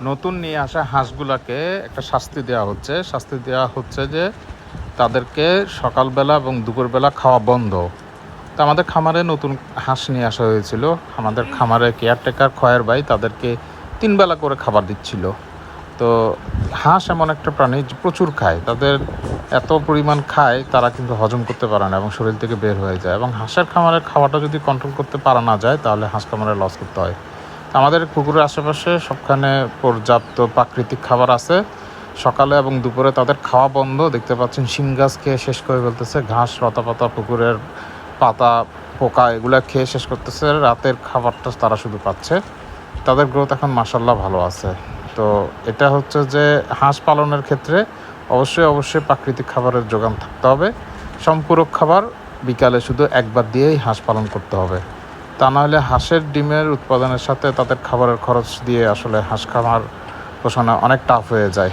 নতুন নিয়ে আসা হাঁসগুলাকে একটা শাস্তি দেওয়া হচ্ছে। শাস্তি দেওয়া হচ্ছে যে তাদেরকে সকালবেলা এবং দুপুরবেলা খাওয়া বন্ধ। তো আমাদের খামারে নতুন হাঁস নিয়ে আসা হয়েছিল। আমাদের খামারে কেয়ারটেকার খয়ের ভাই তাদেরকে 3 বেলা করে খাবার দিচ্ছিল। তো হাঁস এমন একটা প্রাণী যে প্রচুর খায়। তাদের এত পরিমাণ খায় তারা কিন্তু হজম করতে পারে না এবং শরীর থেকে বের হয়ে যায়। এবং হাঁসের খামারের খাওয়াটা যদি কন্ট্রোল করতে পারা না যায় তাহলে হাঁস খামারে লস করতে হয়। আমাদের পুকুরের আশেপাশে সবখানে পর্যাপ্ত প্রাকৃতিক খাবার আছে। সকালে এবং দুপুরে তাদের খাওয়া বন্ধ। দেখতে পাচ্ছেন শিম গাছ খেয়ে শেষ করে ফেলতেছে, ঘাস, লতাপাতা, পুকুরের পাতা, পোকা এগুলা খেয়ে শেষ করতেছে। রাতের খাবারটা তারা শুধু পাচ্ছে। তাদের গ্রোথ এখন মাশাআল্লাহ ভালো আছে। তো এটা হচ্ছে যে হাঁস পালনের ক্ষেত্রে অবশ্যই প্রাকৃতিক খাবারের যোগান থাকতে হবে। সম্পূরক খাবার বিকালে শুধু একবার দিয়েই হাঁস পালন করতে হবে। তা নাহলে হাঁসের ডিমের উৎপাদনের সাথে তাদের খাবারের খরচ দিয়ে আসলে হাঁস খামার পোষণা অনেক টাফ হয়ে যায়।